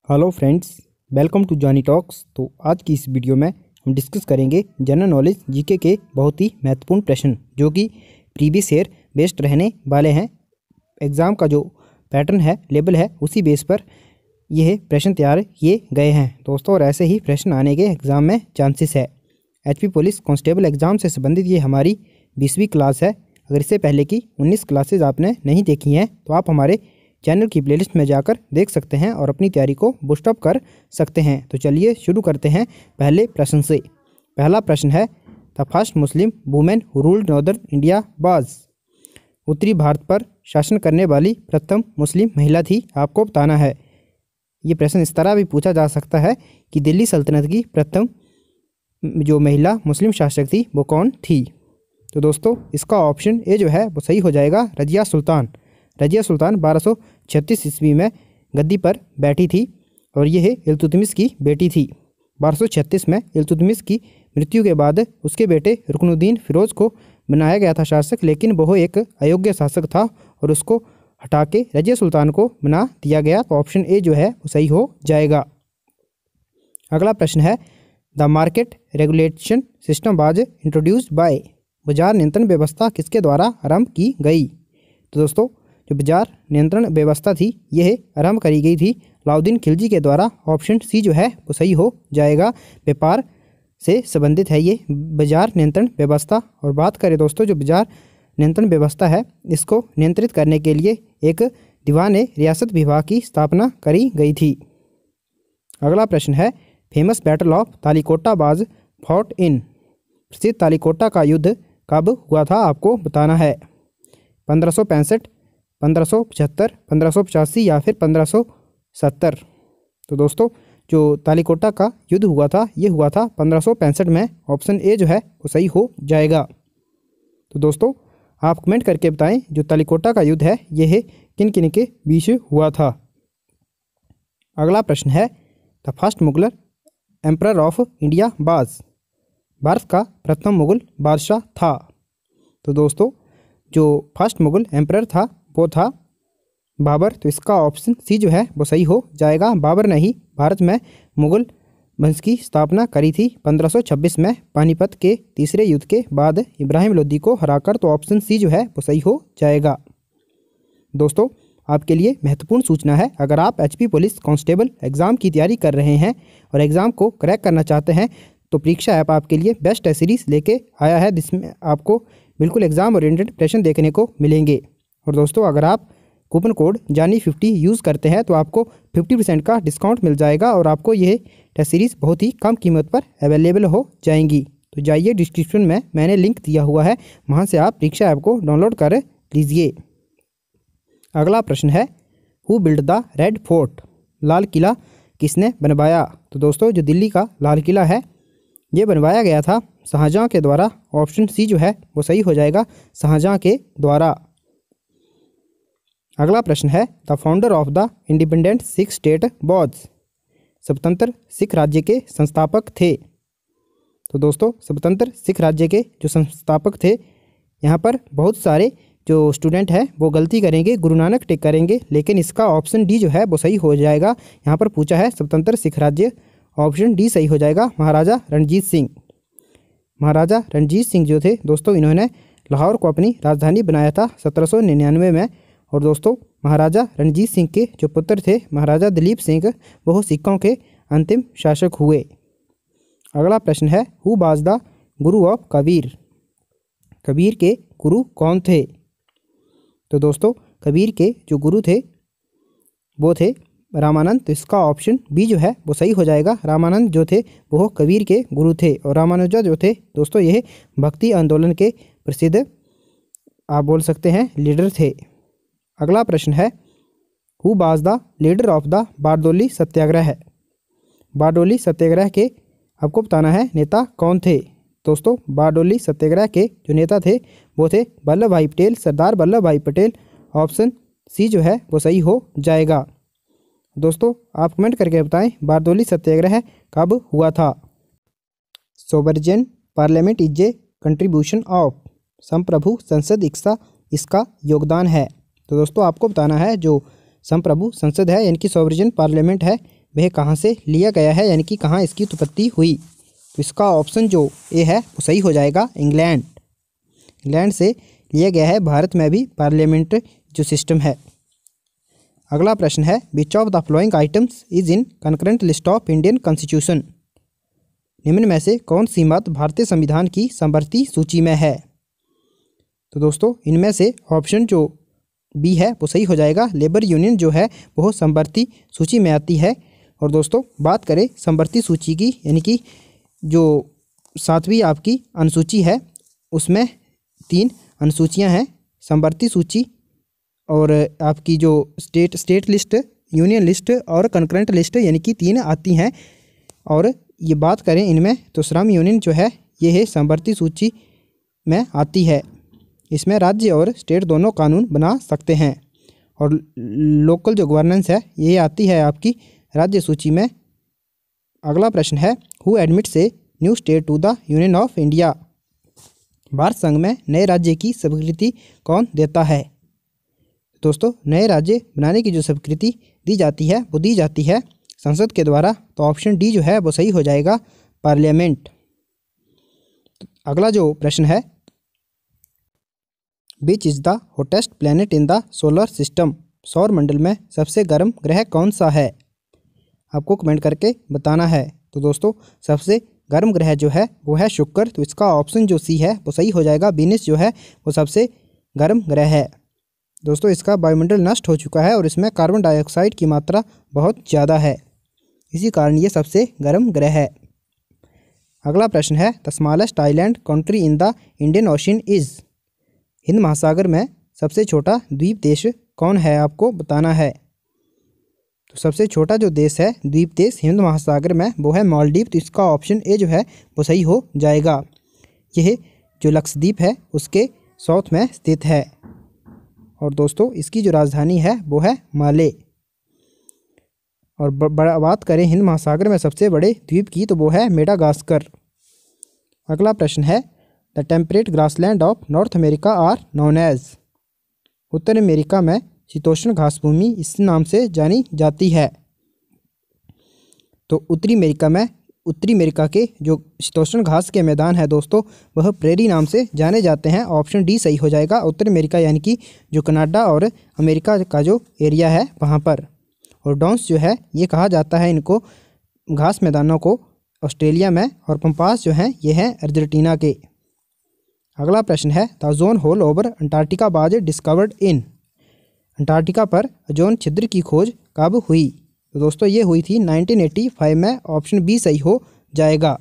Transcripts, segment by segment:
Hello friends, welcome to Johnny talks. तो आज की इस वीडियो में हम डिस्कस करेंगे जनरल नॉलेज जीके के बहुत ही महत्वपूर्ण प्रश्न जो कि प्रीवियस ईयर बेस्ड रहने वाले हैं। एग्ज़ाम का जो पैटर्न है, लेवल है, उसी बेस पर यह प्रश्न तैयार किए गए हैं दोस्तों। और ऐसे ही प्रश्न आने के एग्ज़ाम में चांसेस है। एचपी पुलिस कांस्टेबल एग्ज़ाम से संबंधित ये हमारी 20वीं क्लास है। अगर इससे पहले की 19 क्लासेज आपने नहीं देखी हैं तो आप हमारे चैनल की प्लेलिस्ट में जाकर देख सकते हैं और अपनी तैयारी को बूस्टअप कर सकते हैं। तो चलिए शुरू करते हैं पहले प्रश्न से। पहला प्रश्न है, the first Muslim women who ruled northern India was. उत्तरी भारत पर शासन करने वाली प्रथम मुस्लिम महिला थी, आपको बताना है। ये प्रश्न इस तरह भी पूछा जा सकता है कि दिल्ली सल्तनत की प्रथम जो महिला मुस्लिम शासक थी वो कौन थी। तो दोस्तों इसका ऑप्शन ए जो है वो सही हो जाएगा, रजिया सुल्तान। रजिया सुल्तान 1236 ईस्वी में गद्दी पर बैठी थी और यह इल्तुतमिश की बेटी थी। 1236 में इल्तुतमिश की मृत्यु के बाद उसके बेटे रुकनुद्दीन फिरोज को बनाया गया था शासक, लेकिन वह एक अयोग्य शासक था और उसको हटा के रजिया सुल्तान को बना दिया गया। तो ऑप्शन ए जो है वो सही हो जाएगा। अगला प्रश्न है, the market regulation system was introduced by. बाजार नियंत्रण व्यवस्था किसके द्वारा आरंभ की गई। तो दोस्तों जो बाजार नियंत्रण व्यवस्था थी यह आरंभ करी गई थी अलाउद्दीन खिलजी के द्वारा। ऑप्शन सी जो है वो सही हो जाएगा। व्यापार से संबंधित है ये बाजार नियंत्रण व्यवस्था। और बात करें दोस्तों जो बाजार नियंत्रण व्यवस्था है, इसको नियंत्रित करने के लिए एक दीवान रियासत विभाग की स्थापना करी गई थी। अगला प्रश्न है, famous battle of Talikota was fought in. प्रसिद्ध तालीकोटा का युद्ध कब हुआ था, आपको बताना है। 1565, 1575, 1585 या फिर 1570। तो दोस्तों जो तालीकोटा का युद्ध हुआ था ये हुआ था 1565 में। ऑप्शन ए जो है वो सही हो जाएगा। तो दोस्तों आप कमेंट करके बताएं जो तालीकोटा का युद्ध है यह किन किन के बीच हुआ था। अगला प्रश्न है, the first Mughal emperor of India was. Bharat का प्रथम मुगल बादशाह था। तो दोस्तों जो फर्स्ट मुगल एम्परर था वो था बाबर। तो इसका ऑप्शन सी जो है वो सही हो जाएगा। बाबर ने ही भारत में मुगल वंश की स्थापना करी थी 1526 में पानीपत के तीसरे युद्ध के बाद इब्राहिम लोदी को हराकर। तो ऑप्शन सी जो है वो सही हो जाएगा। दोस्तों आपके लिए महत्वपूर्ण सूचना है, अगर आप एचपी पुलिस कांस्टेबल एग्ज़ाम की तैयारी कर रहे हैं और एग्ज़ाम को क्रैक करना चाहते हैं तो परीक्षा ऐप आपके लिए बेस्ट सीरीज़ लेके आया है, जिसमें आपको बिल्कुल एग्ज़ाम ओरिएंटेड प्रश्न देखने को मिलेंगे। और दोस्तों अगर आप कूपन कोड जानी50 यूज़ करते हैं तो आपको 50% का डिस्काउंट मिल जाएगा और आपको यह टेस्ट सीरीज़ बहुत ही कम कीमत पर अवेलेबल हो जाएंगी। तो जाइए, डिस्क्रिप्शन में मैंने लिंक दिया हुआ है, वहां से आप परीक्षा ऐप को डाउनलोड कर लीजिए। अगला प्रश्न है, who build the red fort. Lal Qila किसने बनवाया। तो दोस्तों जो दिल्ली का लाल किला है ये बनवाया गया था शाहजहाँ के द्वारा। ऑप्शन सी जो है वो सही हो जाएगा, शाहजहाँ के द्वारा। अगला प्रश्न है, the founder of the independent Sikh state was. स्वतंत्र सिख राज्य के संस्थापक थे। तो दोस्तों स्वतंत्र सिख राज्य के जो संस्थापक थे, यहाँ पर बहुत सारे जो स्टूडेंट हैं वो गलती करेंगे, गुरु नानक टिक करेंगे, लेकिन इसका ऑप्शन डी जो है वो सही हो जाएगा। यहाँ पर पूछा है स्वतंत्र सिख राज्य, ऑप्शन डी सही हो जाएगा, महाराजा रणजीत सिंह। महाराजा रणजीत सिंह जो थे दोस्तों, इन्होंने लाहौर को अपनी राजधानी बनाया था 1799 में। और दोस्तों महाराजा रणजीत सिंह के जो पुत्र थे महाराजा दिलीप सिंह, वह सिखों के अंतिम शासक हुए। अगला प्रश्न है, who was the Guru of Kabir. Kabir के गुरु कौन थे। तो दोस्तों कबीर के जो गुरु थे वो थे रामानंद। तो इसका ऑप्शन बी जो है वो सही हो जाएगा। रामानंद जो थे वो कबीर के गुरु थे और रामानुजा जो थे दोस्तों यह भक्ति आंदोलन के प्रसिद्ध आप बोल सकते हैं लीडर थे। अगला प्रश्न है, who was the leader of the Bardoli Satyagraha. Bardoli Satyagraha के आपको बताना है नेता कौन थे। दोस्तों बारडोली सत्याग्रह के जो नेता थे वो थे वल्लभ भाई पटेल, सरदार वल्लभ भाई पटेल। ऑप्शन सी जो है वो सही हो जाएगा। दोस्तों आप कमेंट करके बताएं बारडोली सत्याग्रह कब हुआ था। सोवर्जन parliament is a contribution of. संप्रभु संसद इसका योगदान है। तो दोस्तों आपको बताना है जो संप्रभु संसद है यानी कि सॉवरेन पार्लियामेंट है वह कहाँ से लिया गया है, यानी कि कहाँ इसकी उत्पत्ति हुई। तो इसका ऑप्शन जो ए है वो सही हो जाएगा, इंग्लैंड। इंग्लैंड से लिया गया है। भारत में भी पार्लियामेंट जो सिस्टम है। अगला प्रश्न है, which of the following items is in concurrent list of Indian constitution. निम्न में से कौन सी मत भारतीय संविधान की समवर्ती सूची में है। तो दोस्तों इनमें से ऑप्शन जो बी है वो सही हो जाएगा, लेबर यूनियन जो है वो समवर्ती सूची में आती है। और दोस्तों बात करें समवर्ती सूची की, यानी कि जो 7वीं आपकी अनुसूची है उसमें 3 अनुसूचियां हैं, समवर्ती सूची और आपकी जो स्टेट लिस्ट, यूनियन लिस्ट और कंकरेंट लिस्ट, यानी कि 3 आती हैं। और ये बात करें इनमें तो श्रम यूनियन जो है ये है समवर्ती सूची में आती है। इसमें राज्य और स्टेट दोनों कानून बना सकते हैं। और लोकल जो गवर्नेंस है ये आती है आपकी राज्य सूची में। अगला प्रश्न है, who admits a new state to the union of India. Bharat संघ में नए राज्य की स्वीकृति कौन देता है। दोस्तों नए राज्य बनाने की जो स्वीकृति दी जाती है वो दी जाती है संसद के द्वारा। तो ऑप्शन डी जो है वो सही हो जाएगा, पार्लियामेंट। अगला जो प्रश्न है, which is the hottest planet in the solar system. सौर मंडल में सबसे गर्म ग्रह कौन सा है, आपको कमेंट करके बताना है। तो दोस्तों सबसे गर्म ग्रह जो है वो है शुक्र। तो इसका ऑप्शन जो सी है वो सही हो जाएगा, वीनस जो है वो सबसे गर्म ग्रह है। दोस्तों इसका वायुमंडल नष्ट हो चुका है और इसमें कार्बन डाइऑक्साइड की मात्रा बहुत ज़्यादा है, इसी कारण ये सबसे गर्म ग्रह है। अगला प्रश्न है, the smallest island country in the Indian ocean is. Hind महासागर में सबसे छोटा द्वीप देश कौन है, आपको बताना है। तो सबसे छोटा जो देश है द्वीप देश हिंद महासागर में वो है मालदीव। तो इसका ऑप्शन ए जो है वो सही हो जाएगा। यह जो लक्षद्वीप है उसके साउथ में स्थित है। और दोस्तों इसकी जो राजधानी है वो है माले। और बात करें हिंद महासागर में सबसे बड़े द्वीप की तो वो है मेडागास्कर। अगला प्रश्न है, the temperate grassland of North America are known as. उत्तर अमेरिका में शीतोष्ण घास भूमि इस नाम से जानी जाती है। तो उत्तरी अमेरिका के जो शीतोष्ण घास के मैदान है दोस्तों वह प्रेरी नाम से जाने जाते हैं। ऑप्शन डी सही हो जाएगा, उत्तर अमेरिका यानी कि जो कनाडा और अमेरिका का जो एरिया है वहाँ पर। और डॉन्स जो है ये कहा जाता है इनको घास मैदानों को ऑस्ट्रेलिया में। और पंपास जो हैं ये हैं अर्जेंटीना के। अगला प्रश्न है, the ozone hole over Antarctica was discovered in. Antarctica पर ओजोन छिद्र की खोज कब हुई। तो दोस्तों ये हुई थी 1985 में। ऑप्शन बी सही हो जाएगा।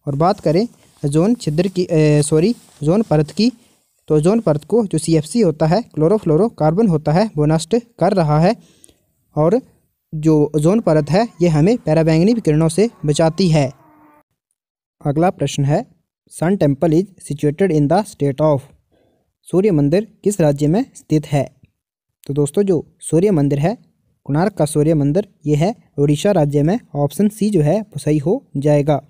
और बात करें ओजोन छिद्र की ओजोन परत की, तो ओजोन परत को जो CFC होता है, क्लोरोफ्लोरोकार्बन होता है, वो नष्ट कर रहा है। और जो ओजोन परत है ये हमें पराबैंगनी विकिरणों से बचाती है। अगला प्रश्न है, sun temple is situated in the state of. सूर्य मंदिर किस राज्य में स्थित है। तो दोस्तों जो सूर्य मंदिर है, कोणार्क का सूर्य मंदिर, ये है उड़ीसा राज्य में। ऑप्शन सी जो है वो सही हो जाएगा।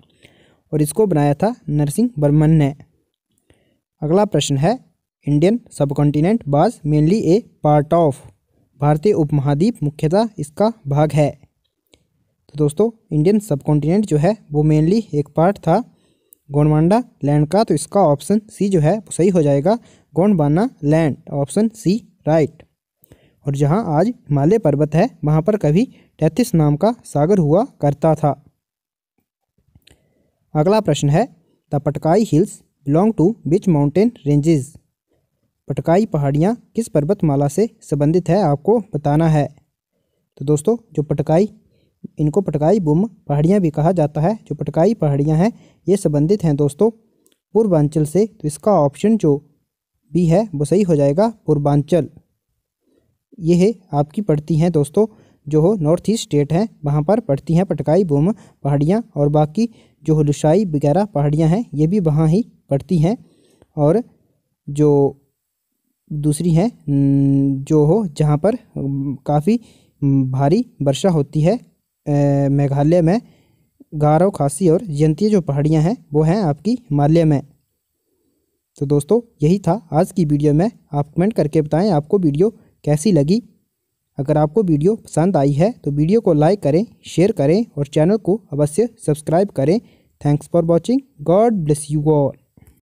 और इसको बनाया था नरसिंह वर्मन ने। अगला प्रश्न है, Indian subcontinent was mainly A part of. भारतीय उपमहाद्वीप मुख्यतः इसका भाग है। तो दोस्तों इंडियन सबकॉन्टिनेंट जो है वो मेनली एक पार्ट था गोंडवाना लैंड का। तो इसका ऑप्शन सी जो है वो सही हो जाएगा, Gondwana land. Option C right. और जहां आज हिमालय पर्वत है वहां पर कभी टेथिस नाम का सागर हुआ करता था। अगला प्रश्न है, the Patkai hills belong to which mountain ranges. Patkai पहाड़ियाँ किस पर्वतमाला से संबंधित है, आपको बताना है। तो दोस्तों जो पटकाई, इनको पटकाई बुम पहाड़ियाँ भी कहा जाता है। जो पटकाई पहाड़ियाँ हैं ये संबंधित हैं दोस्तों पूर्वांचल से। तो इसका ऑप्शन जो बी है वो सही हो जाएगा, पूर्वांचल। ये है आपकी पड़ती हैं दोस्तों जो हो नॉर्थ ईस्ट स्टेट हैं वहाँ पर पड़ती हैं पटकाई बुम पहाड़ियाँ। और बाकी जो हुलुशाई वगैरह पहाड़ियाँ हैं ये भी वहाँ ही पड़ती हैं। और जो दूसरी हैं जो हो जहाँ पर काफ़ी भारी वर्षा होती है, मेघालय में गारो, खासी और जयंती जो पहाड़ियाँ हैं वो हैं आपकी हिमालय में। तो दोस्तों यही था आज की वीडियो में। आप कमेंट करके बताएं आपको वीडियो कैसी लगी। अगर आपको वीडियो पसंद आई है तो वीडियो को लाइक करें, शेयर करें और चैनल को अवश्य सब्सक्राइब करें। Thanks for watching. God bless you all.